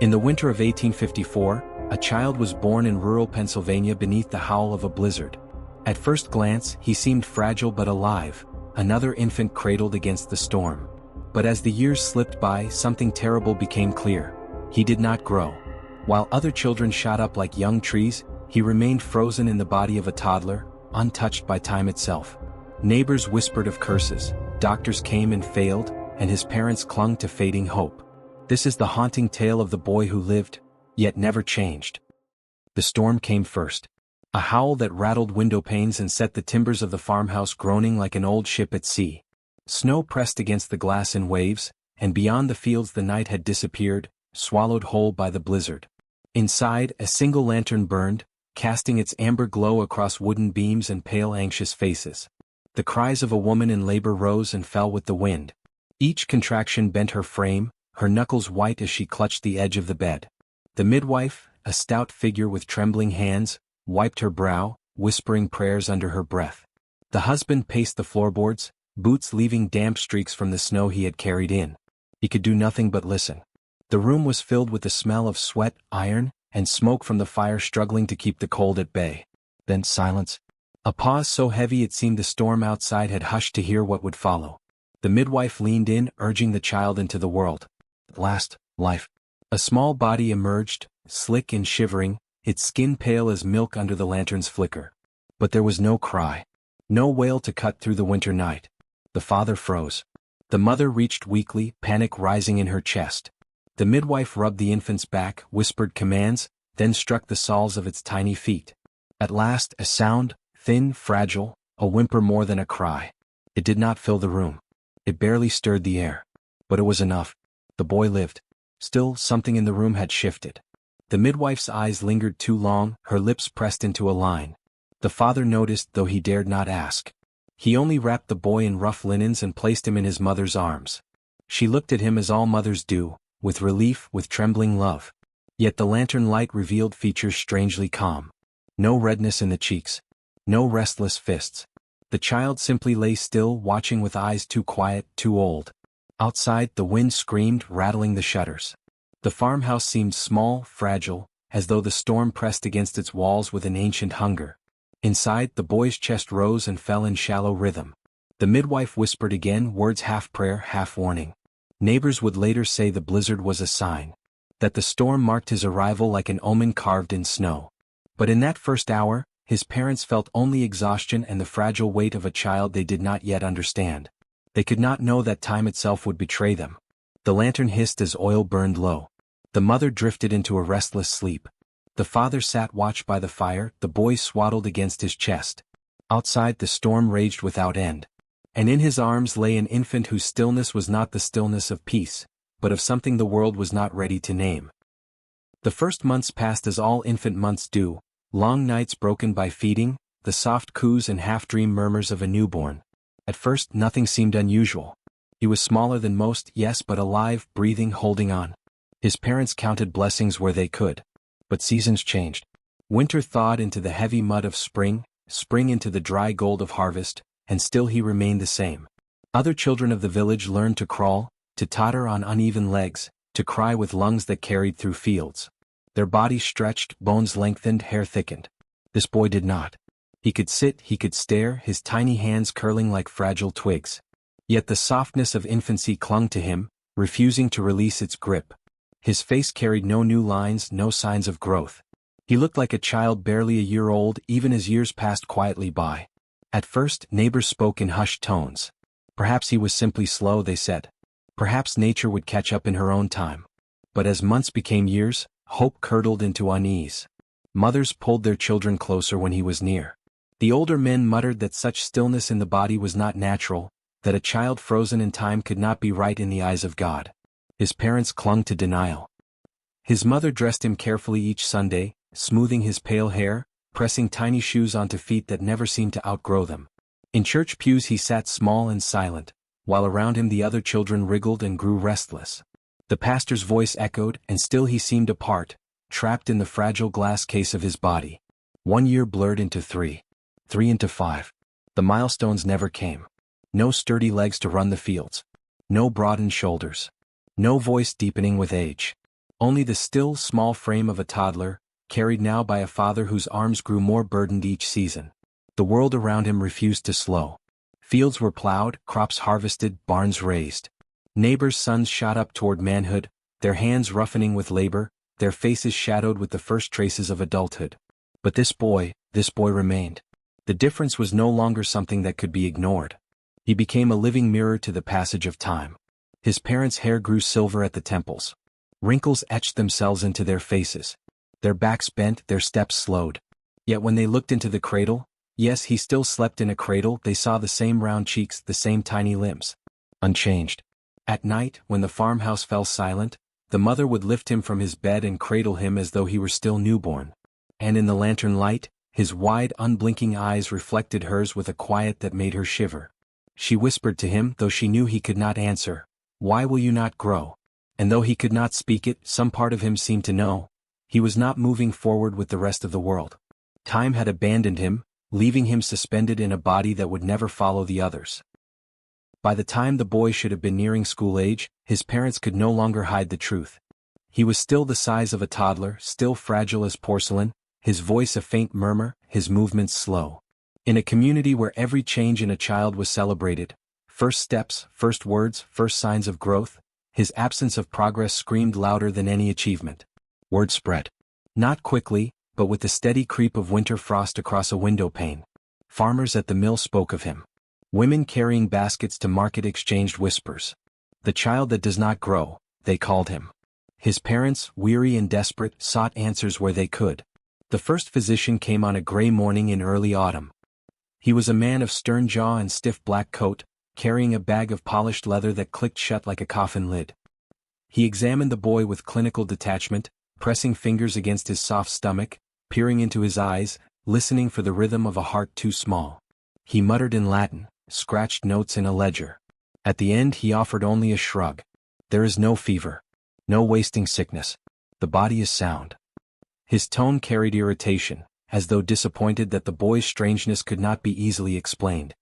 In the winter of 1854, a child was born in rural Pennsylvania beneath the howl of a blizzard. At first glance, he seemed fragile but alive, another infant cradled against the storm. But as the years slipped by, something terrible became clear. He did not grow. While other children shot up like young trees, he remained frozen in the body of a toddler, untouched by time itself. Neighbors whispered of curses, doctors came and failed, and his parents clung to fading hope. This is the haunting tale of the boy who lived, yet never changed. The storm came first. A howl that rattled window panes and set the timbers of the farmhouse groaning like an old ship at sea. Snow pressed against the glass in waves, and beyond the fields the night had disappeared, swallowed whole by the blizzard. Inside, a single lantern burned, casting its amber glow across wooden beams and pale anxious faces. The cries of a woman in labor rose and fell with the wind. Each contraction bent her frame, her knuckles white as she clutched the edge of the bed. The midwife, a stout figure with trembling hands, wiped her brow, whispering prayers under her breath. The husband paced the floorboards, boots leaving damp streaks from the snow he had carried in. He could do nothing but listen. The room was filled with the smell of sweat, iron, and smoke from the fire struggling to keep the cold at bay. Then silence. A pause so heavy it seemed the storm outside had hushed to hear what would follow. The midwife leaned in, urging the child into the world. At last, life. A small body emerged, slick and shivering, its skin pale as milk under the lantern's flicker. But there was no cry. No wail to cut through the winter night. The father froze. The mother reached weakly, panic rising in her chest. The midwife rubbed the infant's back, whispered commands, then struck the soles of its tiny feet. At last, a sound, thin, fragile, a whimper more than a cry. It did not fill the room. It barely stirred the air. But it was enough. The boy lived. Still, something in the room had shifted. The midwife's eyes lingered too long, her lips pressed into a line. The father noticed, though he dared not ask. He only wrapped the boy in rough linens and placed him in his mother's arms. She looked at him as all mothers do, with relief, with trembling love. Yet the lantern light revealed features strangely calm. No redness in the cheeks. No restless fists. The child simply lay still, watching with eyes too quiet, too old. Outside, the wind screamed, rattling the shutters. The farmhouse seemed small, fragile, as though the storm pressed against its walls with an ancient hunger. Inside, the boy's chest rose and fell in shallow rhythm. The midwife whispered again, words half prayer, half warning. Neighbors would later say the blizzard was a sign. That the storm marked his arrival like an omen carved in snow. But in that first hour, his parents felt only exhaustion and the fragile weight of a child they did not yet understand. They could not know that time itself would betray them. The lantern hissed as oil burned low. The mother drifted into a restless sleep. The father sat watch by the fire, the boy swaddled against his chest. Outside, the storm raged without end. And in his arms lay an infant whose stillness was not the stillness of peace, but of something the world was not ready to name. The first months passed as all infant months do, long nights broken by feeding, the soft coos and half-dream murmurs of a newborn. At first, nothing seemed unusual. He was smaller than most, yes, but alive, breathing, holding on. His parents counted blessings where they could. But seasons changed. Winter thawed into the heavy mud of spring, spring into the dry gold of harvest, and still he remained the same. Other children of the village learned to crawl, to totter on uneven legs, to cry with lungs that carried through fields. Their bodies stretched, bones lengthened, hair thickened. This boy did not. He could sit, he could stare, his tiny hands curling like fragile twigs. Yet the softness of infancy clung to him, refusing to release its grip. His face carried no new lines, no signs of growth. He looked like a child barely a year old, even as years passed quietly by. At first, neighbors spoke in hushed tones. Perhaps he was simply slow, they said. Perhaps nature would catch up in her own time. But as months became years, hope curdled into unease. Mothers pulled their children closer when he was near. The older men muttered that such stillness in the body was not natural, that a child frozen in time could not be right in the eyes of God. His parents clung to denial. His mother dressed him carefully each Sunday, smoothing his pale hair, pressing tiny shoes onto feet that never seemed to outgrow them. In church pews he sat small and silent, while around him the other children wriggled and grew restless. The pastor's voice echoed, and still he seemed apart, trapped in the fragile glass case of his body. 1 year blurred into 3. 3 into 5. The milestones never came. No sturdy legs to run the fields. No broadened shoulders. No voice deepening with age. Only the still, small frame of a toddler, carried now by a father whose arms grew more burdened each season. The world around him refused to slow. Fields were plowed, crops harvested, barns raised. Neighbors' sons shot up toward manhood, their hands roughening with labor, their faces shadowed with the first traces of adulthood. But this boy remained. The difference was no longer something that could be ignored. He became a living mirror to the passage of time. His parents' hair grew silver at the temples. Wrinkles etched themselves into their faces. Their backs bent, their steps slowed. Yet when they looked into the cradle, yes, he still slept in a cradle, they saw the same round cheeks, the same tiny limbs. Unchanged. At night, when the farmhouse fell silent, the mother would lift him from his bed and cradle him as though he were still newborn. And in the lantern light, his wide, unblinking eyes reflected hers with a quiet that made her shiver. She whispered to him, though she knew he could not answer, "Why will you not grow?" And though he could not speak it, some part of him seemed to know. He was not moving forward with the rest of the world. Time had abandoned him, leaving him suspended in a body that would never follow the others. By the time the boy should have been nearing school age, his parents could no longer hide the truth. He was still the size of a toddler, still fragile as porcelain, his voice a faint murmur, his movements slow. In a community where every change in a child was celebrated, first steps, first words, first signs of growth, his absence of progress screamed louder than any achievement. Word spread. Not quickly, but with the steady creep of winter frost across a window pane. Farmers at the mill spoke of him. Women carrying baskets to market exchanged whispers. The child that does not grow, they called him. His parents, weary and desperate, sought answers where they could. The first physician came on a gray morning in early autumn. He was a man of stern jaw and stiff black coat, carrying a bag of polished leather that clicked shut like a coffin lid. He examined the boy with clinical detachment, pressing fingers against his soft stomach, peering into his eyes, listening for the rhythm of a heart too small. He muttered in Latin, scratched notes in a ledger. At the end he offered only a shrug. There is no fever. No wasting sickness. The body is sound. His tone carried irritation, as though disappointed that the boy's strangeness could not be easily explained.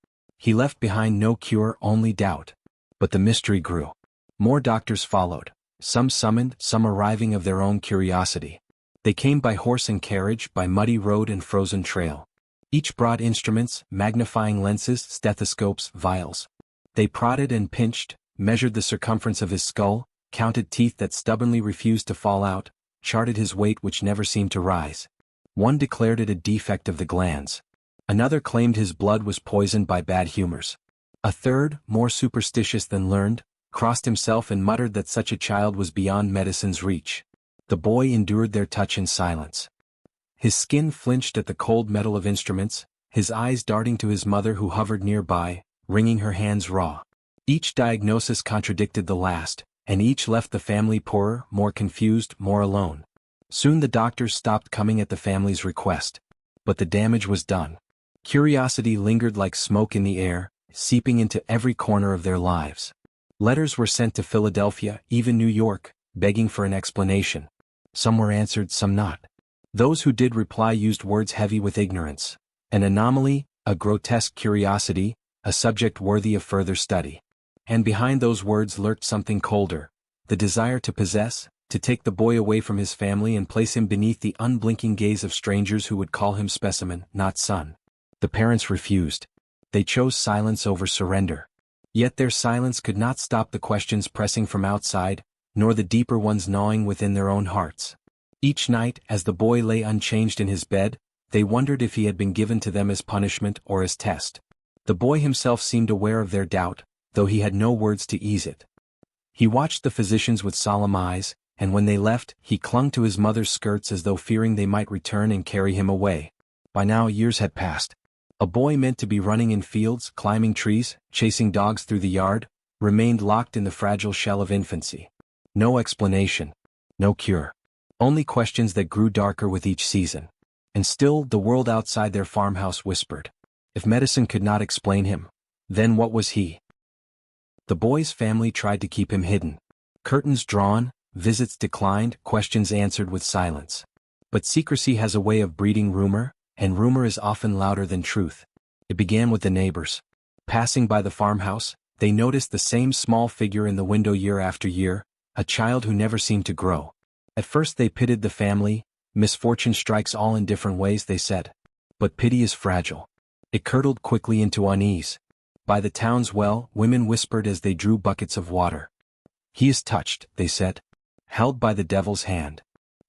He left behind no cure, only doubt. But the mystery grew. More doctors followed, some summoned, some arriving of their own curiosity. They came by horse and carriage, by muddy road and frozen trail. Each brought instruments, magnifying lenses, stethoscopes, vials. They prodded and pinched, measured the circumference of his skull, counted teeth that stubbornly refused to fall out, charted his weight which never seemed to rise. One declared it a defect of the glands. Another claimed his blood was poisoned by bad humors. A third, more superstitious than learned, crossed himself and muttered that such a child was beyond medicine's reach. The boy endured their touch in silence. His skin flinched at the cold metal of instruments, his eyes darting to his mother who hovered nearby, wringing her hands raw. Each diagnosis contradicted the last, and each left the family poorer, more confused, more alone. Soon the doctors stopped coming at the family's request. But the damage was done. Curiosity lingered like smoke in the air, seeping into every corner of their lives. Letters were sent to Philadelphia, even New York, begging for an explanation. Some were answered, some not. Those who did reply used words heavy with ignorance. An anomaly, a grotesque curiosity, a subject worthy of further study. And behind those words lurked something colder, the desire to possess, to take the boy away from his family and place him beneath the unblinking gaze of strangers who would call him specimen, not son. The parents refused. They chose silence over surrender. Yet their silence could not stop the questions pressing from outside, nor the deeper ones gnawing within their own hearts. Each night, as the boy lay unchanged in his bed, they wondered if he had been given to them as punishment or as test. The boy himself seemed aware of their doubt, though he had no words to ease it. He watched the physicians with solemn eyes, and when they left, he clung to his mother's skirts as though fearing they might return and carry him away. By now years had passed. A boy meant to be running in fields, climbing trees, chasing dogs through the yard, remained locked in the fragile shell of infancy. No explanation. No cure. Only questions that grew darker with each season. And still the world outside their farmhouse whispered. If medicine could not explain him, then what was he? The boy's family tried to keep him hidden. Curtains drawn, visits declined, questions answered with silence. But secrecy has a way of breeding rumor, and rumor is often louder than truth. It began with the neighbors. Passing by the farmhouse, they noticed the same small figure in the window year after year, a child who never seemed to grow. At first they pitied the family. Misfortune strikes all in different ways, they said. But pity is fragile. It curdled quickly into unease. By the town's well, women whispered as they drew buckets of water. He is touched, they said. Held by the devil's hand.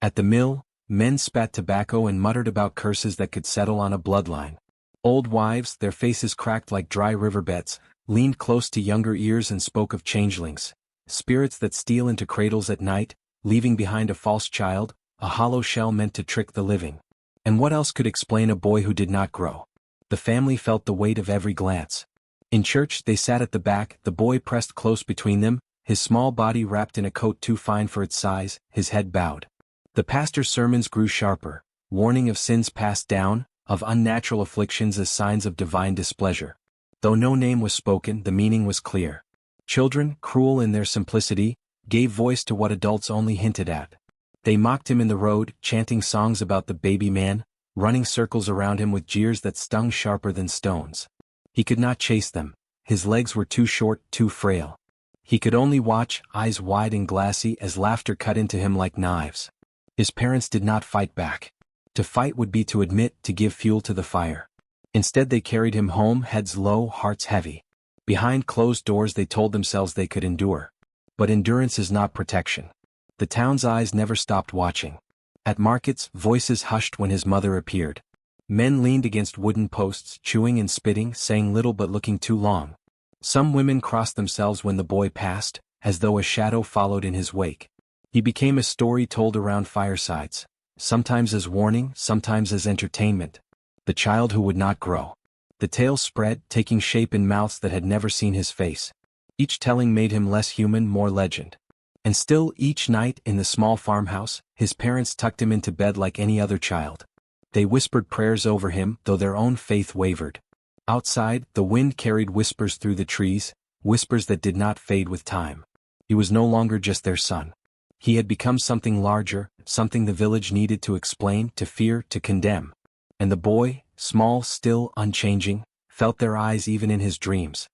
At the mill, men spat tobacco and muttered about curses that could settle on a bloodline. Old wives, their faces cracked like dry riverbeds, leaned close to younger ears and spoke of changelings, spirits that steal into cradles at night, leaving behind a false child, a hollow shell meant to trick the living. And what else could explain a boy who did not grow? The family felt the weight of every glance. In church they sat at the back, the boy pressed close between them, his small body wrapped in a coat too fine for its size, his head bowed. The pastor's sermons grew sharper, warning of sins passed down, of unnatural afflictions as signs of divine displeasure. Though no name was spoken, the meaning was clear. Children, cruel in their simplicity, gave voice to what adults only hinted at. They mocked him in the road, chanting songs about the baby man, running circles around him with jeers that stung sharper than stones. He could not chase them. His legs were too short, too frail. He could only watch, eyes wide and glassy, as laughter cut into him like knives. His parents did not fight back. To fight would be to admit, to give fuel to the fire. Instead they carried him home, heads low, hearts heavy. Behind closed doors they told themselves they could endure. But endurance is not protection. The town's eyes never stopped watching. At markets, voices hushed when his mother appeared. Men leaned against wooden posts, chewing and spitting, saying little but looking too long. Some women crossed themselves when the boy passed, as though a shadow followed in his wake. He became a story told around firesides, sometimes as warning, sometimes as entertainment. The child who would not grow. The tale spread, taking shape in mouths that had never seen his face. Each telling made him less human, more legend. And still, each night, in the small farmhouse, his parents tucked him into bed like any other child. They whispered prayers over him, though their own faith wavered. Outside, the wind carried whispers through the trees, whispers that did not fade with time. He was no longer just their son. He had become something larger, something the village needed to explain, to fear, to condemn. And the boy, small, still, unchanging, felt their eyes even in his dreams.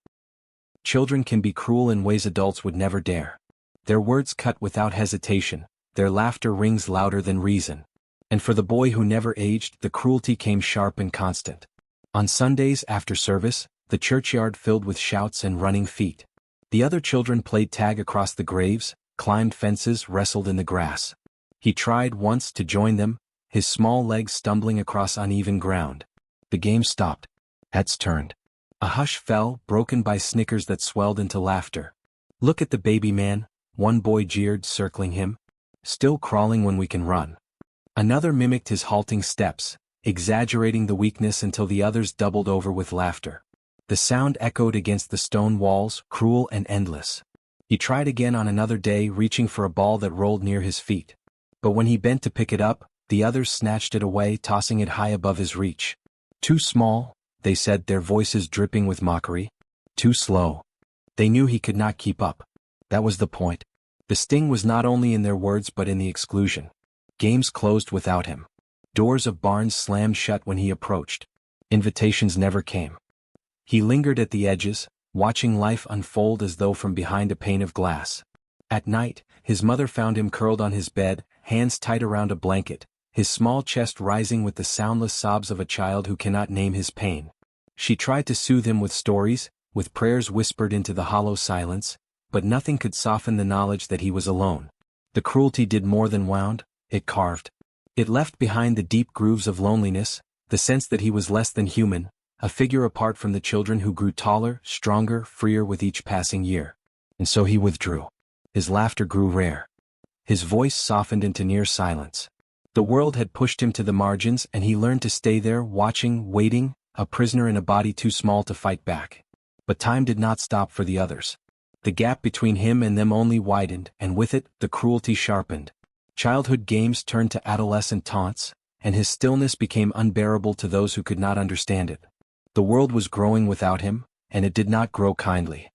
Children can be cruel in ways adults would never dare. Their words cut without hesitation, their laughter rings louder than reason. And for the boy who never aged, the cruelty came sharp and constant. On Sundays after service, the churchyard filled with shouts and running feet. The other children played tag across the graves, climbed fences, wrestled in the grass. He tried once to join them, his small legs stumbling across uneven ground. The game stopped. Heads turned. A hush fell, broken by snickers that swelled into laughter. "Look at the baby man," one boy jeered, circling him. "Still crawling when we can run." Another mimicked his halting steps, exaggerating the weakness until the others doubled over with laughter. The sound echoed against the stone walls, cruel and endless. He tried again on another day, reaching for a ball that rolled near his feet. But when he bent to pick it up, the others snatched it away, tossing it high above his reach. "Too small," they said, their voices dripping with mockery. "Too slow." They knew he could not keep up. That was the point. The sting was not only in their words but in the exclusion. Games closed without him. Doors of barns slammed shut when he approached. Invitations never came. He lingered at the edges, watching life unfold as though from behind a pane of glass. At night, his mother found him curled on his bed, hands tight around a blanket, his small chest rising with the soundless sobs of a child who cannot name his pain. She tried to soothe him with stories, with prayers whispered into the hollow silence, but nothing could soften the knowledge that he was alone. The cruelty did more than wound, it carved. It left behind the deep grooves of loneliness, the sense that he was less than human, a figure apart from the children who grew taller, stronger, freer with each passing year. And so he withdrew. His laughter grew rare. His voice softened into near silence. The world had pushed him to the margins and he learned to stay there, watching, waiting, a prisoner in a body too small to fight back. But time did not stop for the others. The gap between him and them only widened, and with it, the cruelty sharpened. Childhood games turned to adolescent taunts, and his stillness became unbearable to those who could not understand it. The world was growing without him, and it did not grow kindly.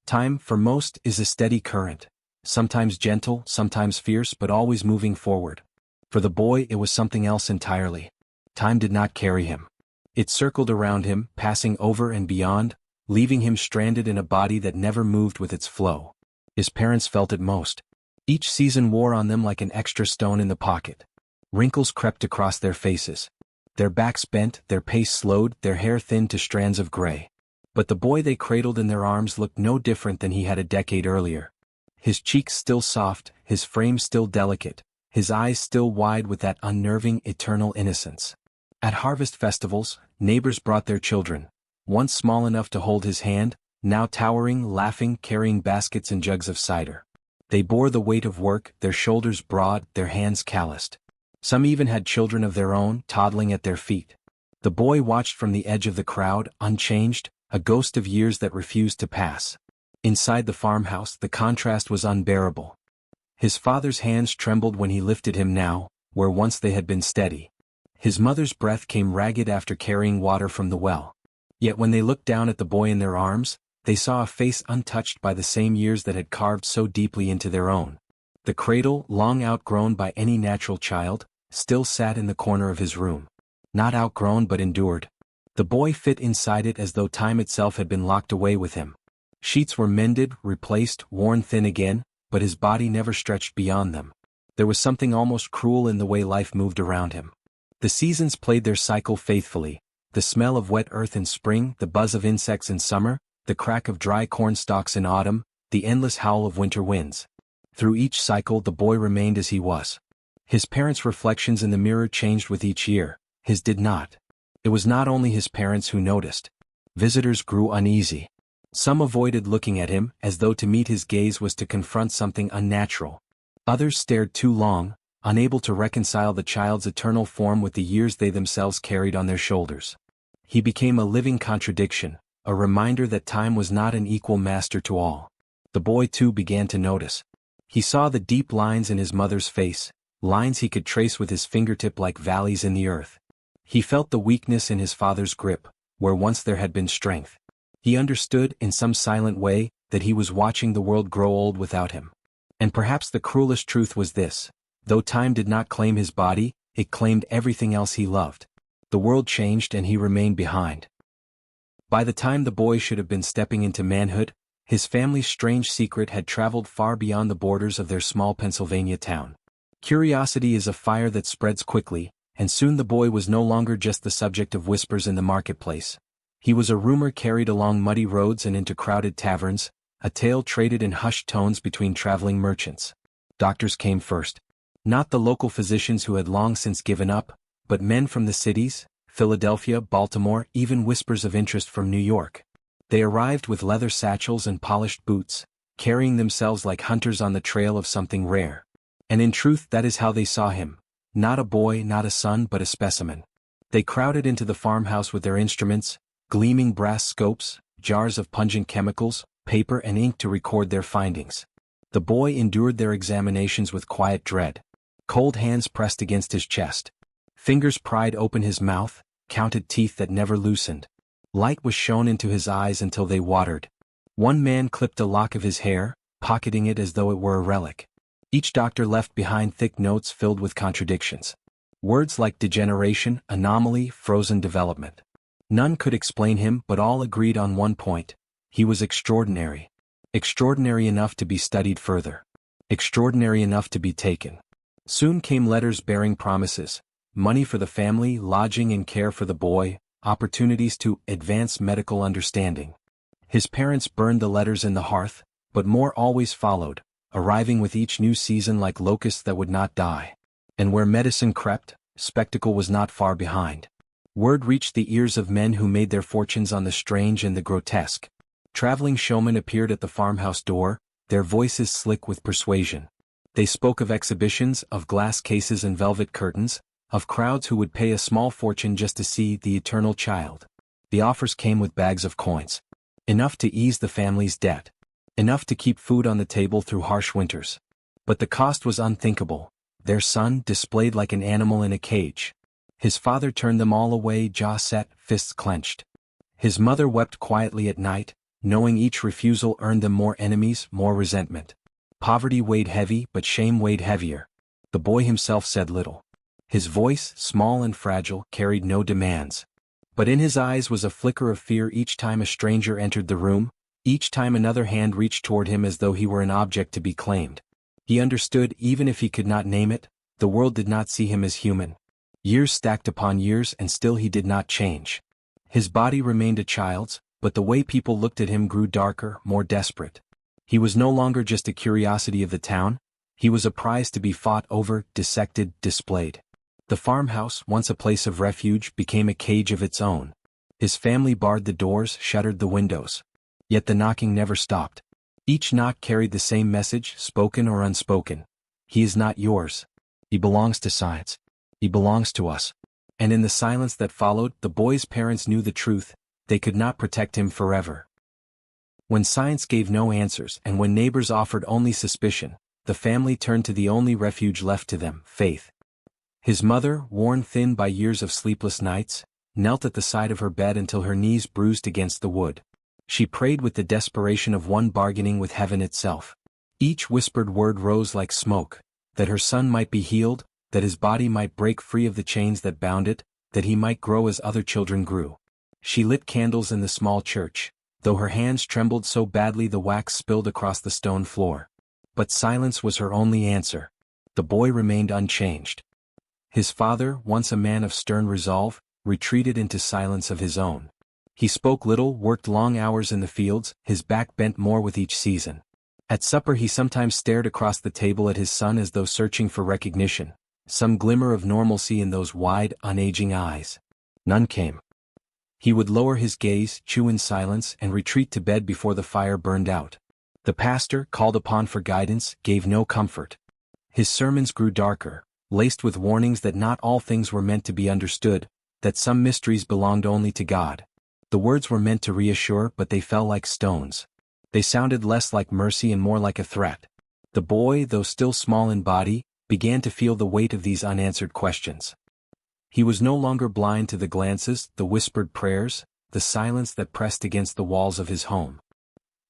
Time, for most, is a steady current, sometimes gentle, sometimes fierce, but always moving forward. For the boy, it was something else entirely. Time did not carry him. It circled around him, passing over and beyond, leaving him stranded in a body that never moved with its flow. His parents felt it most. Each season wore on them like an extra stone in the pocket. Wrinkles crept across their faces. Their backs bent, their pace slowed, their hair thinned to strands of gray. But the boy they cradled in their arms looked no different than he had a decade earlier. His cheeks still soft, his frame still delicate, his eyes still wide with that unnerving, eternal innocence. At harvest festivals, neighbors brought their children, once small enough to hold his hand, now towering, laughing, carrying baskets and jugs of cider. They bore the weight of work, their shoulders broad, their hands calloused. Some even had children of their own, toddling at their feet. The boy watched from the edge of the crowd, unchanged, a ghost of years that refused to pass. Inside the farmhouse, the contrast was unbearable. His father's hands trembled when he lifted him now, where once they had been steady. His mother's breath came ragged after carrying water from the well. Yet when they looked down at the boy in their arms, they saw a face untouched by the same years that had carved so deeply into their own. The cradle, long outgrown by any natural child, still sat in the corner of his room. Not outgrown but endured. The boy fit inside it as though time itself had been locked away with him. Sheets were mended, replaced, worn thin again, but his body never stretched beyond them. There was something almost cruel in the way life moved around him. The seasons played their cycle faithfully, the smell of wet earth in spring, the buzz of insects in summer, the crack of dry corn stalks in autumn, the endless howl of winter winds. Through each cycle the boy remained as he was. His parents' reflections in the mirror changed with each year, his did not. It was not only his parents who noticed. Visitors grew uneasy. Some avoided looking at him, as though to meet his gaze was to confront something unnatural. Others stared too long, unable to reconcile the child's eternal form with the years they themselves carried on their shoulders. He became a living contradiction, a reminder that time was not an equal master to all. The boy too began to notice. He saw the deep lines in his mother's face, lines he could trace with his fingertip like valleys in the earth. He felt the weakness in his father's grip, where once there had been strength. He understood, in some silent way, that he was watching the world grow old without him. And perhaps the cruelest truth was this: though time did not claim his body, it claimed everything else he loved. The world changed and he remained behind. By the time the boy should have been stepping into manhood, his family's strange secret had traveled far beyond the borders of their small Pennsylvania town. Curiosity is a fire that spreads quickly, and soon the boy was no longer just the subject of whispers in the marketplace. He was a rumor carried along muddy roads and into crowded taverns, a tale traded in hushed tones between traveling merchants. Doctors came first. Not the local physicians who had long since given up, but men from the cities, Philadelphia, Baltimore, even whispers of interest from New York. They arrived with leather satchels and polished boots, carrying themselves like hunters on the trail of something rare. And in truth that is how they saw him. Not a boy, not a son, but a specimen. They crowded into the farmhouse with their instruments, gleaming brass scopes, jars of pungent chemicals, paper and ink to record their findings. The boy endured their examinations with quiet dread. Cold hands pressed against his chest. Fingers pried open his mouth, counted teeth that never loosened. Light was shone into his eyes until they watered. One man clipped a lock of his hair, pocketing it as though it were a relic. Each doctor left behind thick notes filled with contradictions. Words like degeneration, anomaly, frozen development. None could explain him, but all agreed on one point: he was extraordinary. Extraordinary enough to be studied further. Extraordinary enough to be taken. Soon came letters bearing promises: money for the family, lodging and care for the boy, opportunities to advance medical understanding. His parents burned the letters in the hearth, but more always followed, arriving with each new season like locusts that would not die. And where medicine crept, spectacle was not far behind. Word reached the ears of men who made their fortunes on the strange and the grotesque. Traveling showmen appeared at the farmhouse door, their voices slick with persuasion. They spoke of exhibitions, of glass cases and velvet curtains, of crowds who would pay a small fortune just to see the eternal child. The offers came with bags of coins. Enough to ease the family's debt. Enough to keep food on the table through harsh winters. But the cost was unthinkable. Their son displayed like an animal in a cage. His father turned them all away, jaw set, fists clenched. His mother wept quietly at night, knowing each refusal earned them more enemies, more resentment. Poverty weighed heavy, but shame weighed heavier. The boy himself said little. His voice, small and fragile, carried no demands. But in his eyes was a flicker of fear each time a stranger entered the room, each time another hand reached toward him as though he were an object to be claimed. He understood even if he could not name it, the world did not see him as human. Years stacked upon years and still he did not change. His body remained a child's, but the way people looked at him grew darker, more desperate. He was no longer just a curiosity of the town, he was a prize to be fought over, dissected, displayed. The farmhouse, once a place of refuge, became a cage of its own. His family barred the doors, shuttered the windows. Yet the knocking never stopped. Each knock carried the same message, spoken or unspoken. He is not yours. He belongs to science. He belongs to us. And in the silence that followed, the boy's parents knew the truth: they could not protect him forever. When science gave no answers and when neighbors offered only suspicion, the family turned to the only refuge left to them: faith. His mother, worn thin by years of sleepless nights, knelt at the side of her bed until her knees bruised against the wood. She prayed with the desperation of one bargaining with heaven itself. Each whispered word rose like smoke: that her son might be healed, that his body might break free of the chains that bound it, that he might grow as other children grew. She lit candles in the small church, though her hands trembled so badly the wax spilled across the stone floor. But silence was her only answer. The boy remained unchanged. His father, once a man of stern resolve, retreated into silence of his own. He spoke little, worked long hours in the fields, his back bent more with each season. At supper he sometimes stared across the table at his son as though searching for recognition, some glimmer of normalcy in those wide, unaging eyes. None came. He would lower his gaze, chew in silence, and retreat to bed before the fire burned out. The pastor, called upon for guidance, gave no comfort. His sermons grew darker, laced with warnings that not all things were meant to be understood, that some mysteries belonged only to God. The words were meant to reassure, but they fell like stones. They sounded less like mercy and more like a threat. The boy, though still small in body, began to feel the weight of these unanswered questions. He was no longer blind to the glances, the whispered prayers, the silence that pressed against the walls of his home.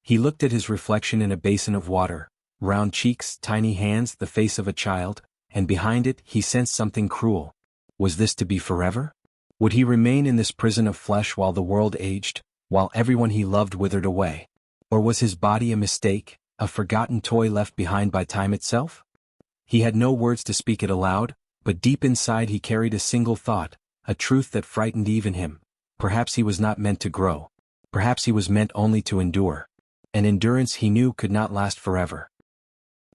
He looked at his reflection in a basin of water, round cheeks, tiny hands, the face of a child, and behind it he sensed something cruel. Was this to be forever? Would he remain in this prison of flesh while the world aged, while everyone he loved withered away? Or was his body a mistake, a forgotten toy left behind by time itself? He had no words to speak it aloud, but deep inside he carried a single thought, a truth that frightened even him. Perhaps he was not meant to grow. Perhaps he was meant only to endure. An endurance he knew could not last forever.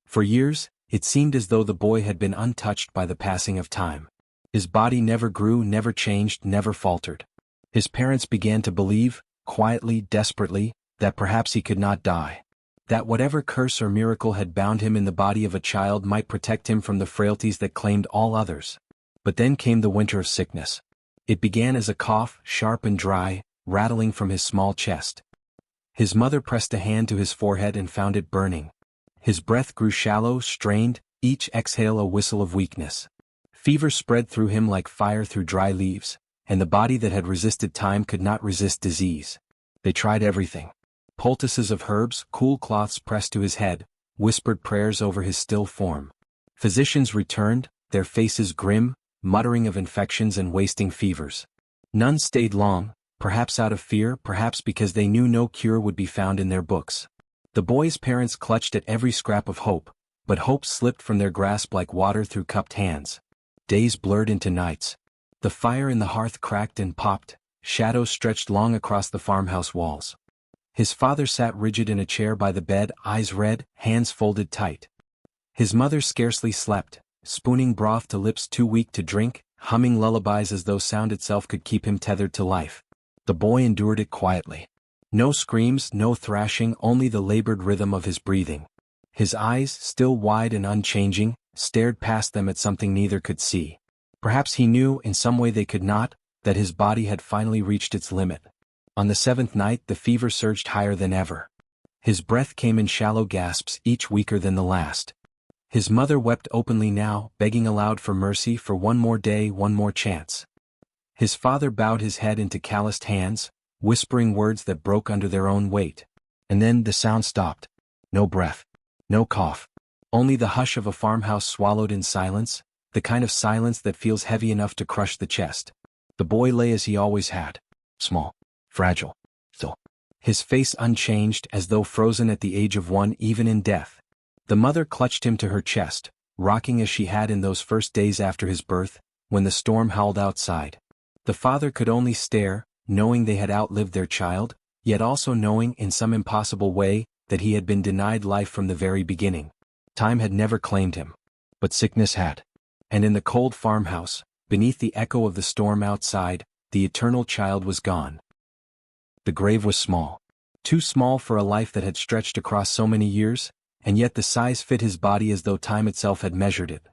For years, it seemed as though the boy had been untouched by the passing of time. His body never grew, never changed, never faltered. His parents began to believe, quietly, desperately, that perhaps he could not die. That whatever curse or miracle had bound him in the body of a child might protect him from the frailties that claimed all others. But then came the winter of sickness. It began as a cough, sharp and dry, rattling from his small chest. His mother pressed a hand to his forehead and found it burning. His breath grew shallow, strained, each exhale a whistle of weakness. Fever spread through him like fire through dry leaves, and the body that had resisted time could not resist disease. They tried everything. Poultices of herbs, cool cloths pressed to his head, whispered prayers over his still form. Physicians returned, their faces grim, muttering of infections and wasting fevers. None stayed long, perhaps out of fear, perhaps because they knew no cure would be found in their books. The boy's parents clutched at every scrap of hope, but hope slipped from their grasp like water through cupped hands. Days blurred into nights. The fire in the hearth cracked and popped, shadows stretched long across the farmhouse walls. His father sat rigid in a chair by the bed, eyes red, hands folded tight. His mother scarcely slept, spooning broth to lips too weak to drink, humming lullabies as though sound itself could keep him tethered to life. The boy endured it quietly. No screams, no thrashing, only the labored rhythm of his breathing. His eyes, still wide and unchanging, stared past them at something neither could see. Perhaps he knew, in some way they could not, that his body had finally reached its limit. On the seventh night the fever surged higher than ever. His breath came in shallow gasps, each weaker than the last. His mother wept openly now, begging aloud for mercy, for one more day, one more chance. His father bowed his head into calloused hands, whispering words that broke under their own weight. And then the sound stopped. No breath. No cough. Only the hush of a farmhouse swallowed in silence, the kind of silence that feels heavy enough to crush the chest. The boy lay as he always had. Small. Fragile. Still. His face unchanged, as though frozen at the age of one even in death. The mother clutched him to her chest, rocking as she had in those first days after his birth, when the storm howled outside. The father could only stare, knowing they had outlived their child, yet also knowing in some impossible way that he had been denied life from the very beginning. Time had never claimed him. But sickness had. And in the cold farmhouse, beneath the echo of the storm outside, the eternal child was gone. The grave was small. Too small for a life that had stretched across so many years, and yet the size fit his body as though time itself had measured it.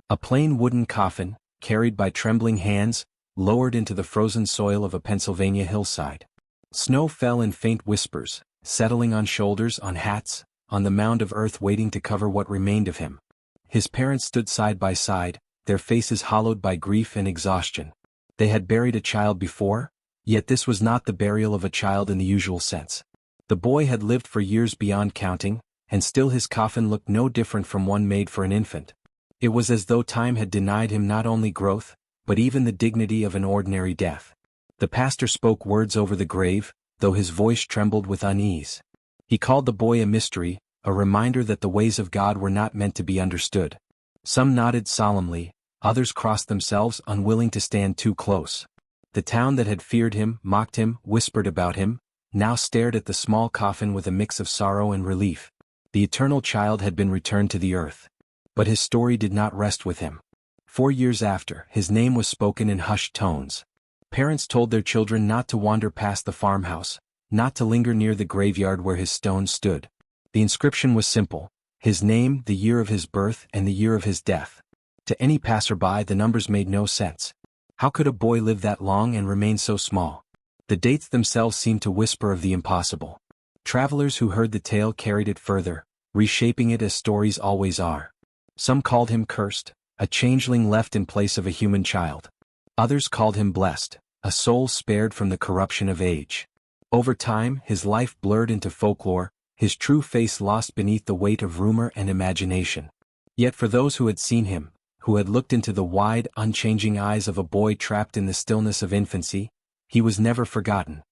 A plain wooden coffin, carried by trembling hands, lowered into the frozen soil of a Pennsylvania hillside. Snow fell in faint whispers, settling on shoulders, on hats, on the mound of earth waiting to cover what remained of him. His parents stood side by side, their faces hollowed by grief and exhaustion. They had buried a child before, yet this was not the burial of a child in the usual sense. The boy had lived for years beyond counting, and still his coffin looked no different from one made for an infant. It was as though time had denied him not only growth, but even the dignity of an ordinary death. The pastor spoke words over the grave, though his voice trembled with unease. He called the boy a mystery, a reminder that the ways of God were not meant to be understood. Some nodded solemnly, others crossed themselves, unwilling to stand too close. The town that had feared him, mocked him, whispered about him, now stared at the small coffin with a mix of sorrow and relief. The eternal child had been returned to the earth. But his story did not rest with him. 4 years after, his name was spoken in hushed tones. Parents told their children not to wander past the farmhouse, not to linger near the graveyard where his stone stood. The inscription was simple: his name, the year of his birth, and the year of his death. To any passerby, the numbers made no sense. How could a boy live that long and remain so small? The dates themselves seemed to whisper of the impossible. Travelers who heard the tale carried it further, reshaping it as stories always are. Some called him cursed, a changeling left in place of a human child. Others called him blessed, a soul spared from the corruption of age. Over time, his life blurred into folklore, his true face lost beneath the weight of rumor and imagination. Yet for those who had seen him, who had looked into the wide, unchanging eyes of a boy trapped in the stillness of infancy, he was never forgotten.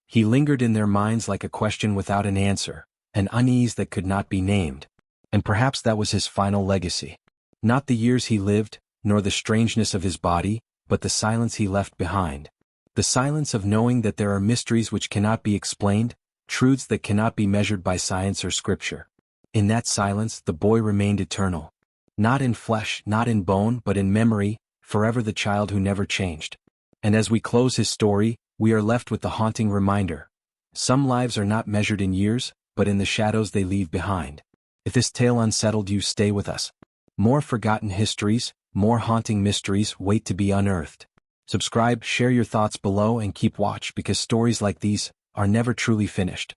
He lingered in their minds like a question without an answer, an unease that could not be named. And perhaps that was his final legacy. Not the years he lived, nor the strangeness of his body, but the silence he left behind. The silence of knowing that there are mysteries which cannot be explained, truths that cannot be measured by science or scripture. In that silence, the boy remained eternal. Not in flesh, not in bone, but in memory, forever the child who never changed. And as we close his story, we are left with the haunting reminder: some lives are not measured in years, but in the shadows they leave behind. If this tale unsettled you, stay with us. More forgotten histories, more haunting mysteries wait to be unearthed. Subscribe, share your thoughts below, and keep watch, because stories like these are never truly finished.